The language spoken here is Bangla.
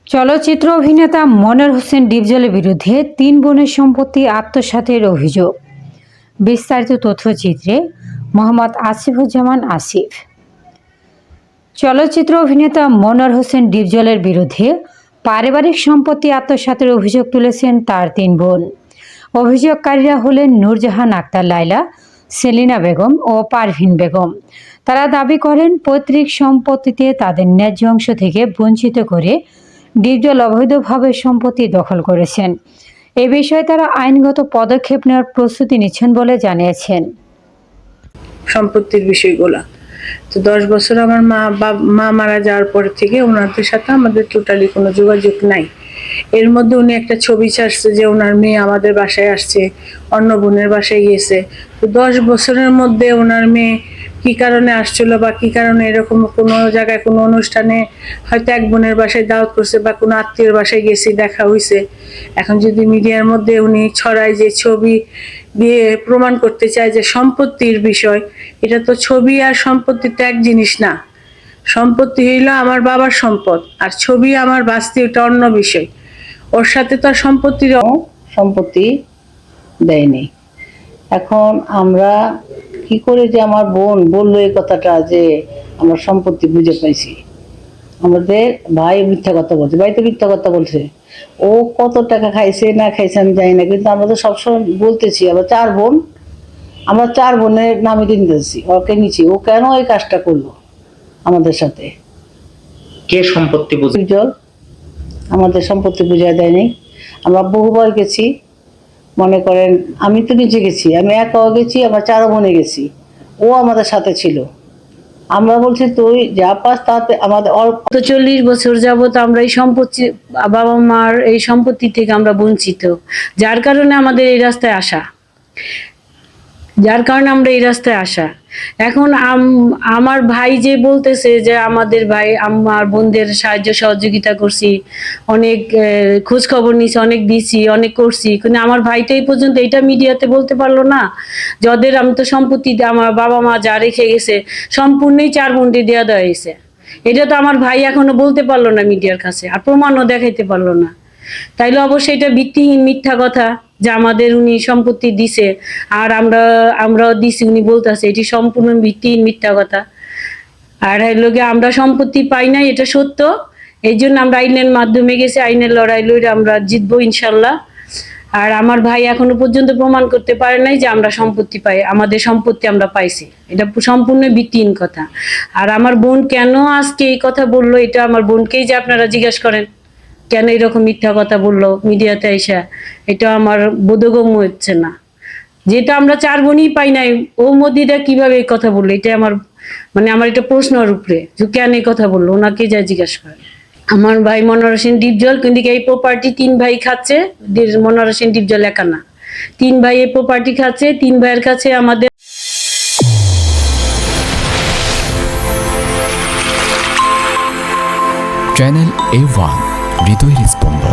চলচ্চিত্র অভিনেতা মনোয়ার হোসেন ডিপজলের বিরুদ্ধে ৩ বোনের সম্পত্তি আত্মসাতের অভিযোগ। বিস্তারিত তথ্যচিত্রে মোহাম্মদ আসিফুজ্জামান আসিফ। চলচ্চিত্র অভিনেতা মনোয়ার হোসেন ডিপজলের বিরুদ্ধে পারিবারিক সম্পত্তি আত্মসাতের অভিযোগ তুলেছেন তার ৩ বোন। অভিযোগকারীরা হলেন নূরজাহান আক্তার লায়লা, সেলিনা বেগম ও পারভিন বেগম। তারা দাবি করেন পৈতৃক সম্পত্তিতে তাদের ন্যায্য অংশ থেকে বঞ্চিত করে ডিপজল অবৈধভাবে সম্পত্তি দখল করেছেন। এ বিষয়ে তারা আইনগত পদক্ষেপ নেওয়ার প্রস্তুতি নিচ্ছেন বলে জানিয়েছেন। সম্পত্তির বিষয়গুলো তো 10 বছর আমার মা মারা যাওয়ার পর থেকে ওনাদের সাথে আমাদের টোটালি কোনো যোগাযোগ নাই। এর মধ্যে উনি একটা ছবি ছাড়ছে যে ওনার মেয়ে আমাদের বাসায় আসছে, অন্য বোনের বাসায় গিয়েছে। তো 10 বছরের মধ্যে ওনার মেয়ে কি কারণে আসছিল বা কি কারণে এরকম কোনো জায়গায় কোনো অনুষ্ঠানে হয়তো এক বোনের বাসায় দাওয়াত করছে বা কোনো আত্মীয়ের বাসায় গেছি, দেখা হয়েছে। এখন যদি মিডিয়ার মধ্যে উনি ছড়ায় যে ছবি দিয়ে প্রমাণ করতে চায় যে সম্পত্তির বিষয়, এটা তো ছবি আর সম্পত্তি তো এক জিনিস না। সম্পত্তি হইল আমার বাবার সম্পদ, আর ছবি আমার বাস্তি, ওটা অন্য বিষয়। ওর সাথে তো সম্পত্তি দেয়নি। এখন আমরা কি করে যে আমার বোন বললো এই কথাটা যে আমরা সম্পত্তি বুঝে পাইছি, আমাদের ভাই মিথ্যা কথা বলছে, ভাই তো মিথ্যা কথা বলছে। ও কত টাকা খাইছে না খাইছে আমি জানি না, কিন্তু আমরা তো সবসময় বলতেছি আমরা 4 বোন, আমরা 4 বোনের নামে দিন দিয়েছি, ওকে নিচ্ছি। ও কেন এই কাজটা করলো আমাদের সাথে? কে সম্পত্তি ডিপজল আমাদের সম্পত্তি বুঝায় দেয়নি। আমরা বহুবার গেছি, মনে করেন আমি তো নিজে গেছি, আমি একাও গেছি, আমরা 4 বোনে গেছি, ও আমাদের সাথে ছিল। আমরা বলছি তুই যা পাস তাতে আমাদের অল্প। 40 বছর যাবত আমরা এই সম্পত্তি, বাবা মার এই সম্পত্তি থেকে আমরা বঞ্চিত, যার কারণে আমাদের এই রাস্তায় আসা, আমরা এই রাস্তায় আসা। এখন আমার ভাই যে বলতেছে যে আমাদের ভাই আমার বোনদের সাহায্য সহযোগিতা করছি, অনেক খোঁজ খবর নিছি, অনেক দিছি, অনেক করছি, কিন্তু আমার ভাইটা এই পর্যন্ত এটা মিডিয়াতে বলতে পারলো না। যাদের আমি তো সম্পত্তি আমার বাবা মা যা রেখে গেছে সম্পূর্ণই 4 বোনকে দেওয়া হয়েছে, এটা তো আমার ভাই এখনো বলতে পারলো না মিডিয়ার কাছে, আর প্রমাণও দেখাইতে পারলো না। তাইলে অবশ্যই এটা ভিত্তিহীন মিথ্যা কথা যে আমাদের উনি সম্পত্তি দিছে আর আমরাও দিছি, উনি বলতেছে এটি সম্পূর্ণ ভিত্তিহীন মিথ্যা কথা। আর লোকে আমরা সম্পত্তি পাই নাই, এটা সত্য। এই জন্য আমরা আইনের মাধ্যমে গেছি, আইনের লড়াই লড়ে আমরা জিতবো ইনশাল্লাহ। আর আমার ভাই এখনো পর্যন্ত প্রমাণ করতে পারে নাই যে আমরা সম্পত্তি পাই, আমাদের সম্পত্তি আমরা পাইছি, এটা সম্পূর্ণ ভিত্তিহীন কথা। আর আমার বোন কেন আজকে এই কথা বললো, এটা আমার বোনকেই যে আপনারা জিজ্ঞাসা করেন কেন এরকম মিথ্যা কথা বললো মিডিয়াতে আইসা, এটা আমার বোধগম্য হচ্ছে না। যেটা আমরা 4 বোনই পাই নাই, ও মোদিরা কিভাবে এই কথা বললো, এটা আমার আমার এটা প্রশ্নের উপরে যে কেন এই কথা বললো, ওনাকে যা জিজ্ঞাসা করে। আমার ভাই মনোয়ার হোসেন ডিপজল কিন্তু এই প্রপার্টি 3 ভাই খাচ্ছে, মনোয়ার হোসেন ডিপজল একা না, 3 ভাই এই প্রপার্টি খাচ্ছে। 3 ভাইয়ের কাছে আমাদের চ্যানেল A1 হৃদয়ের স্পন্দন।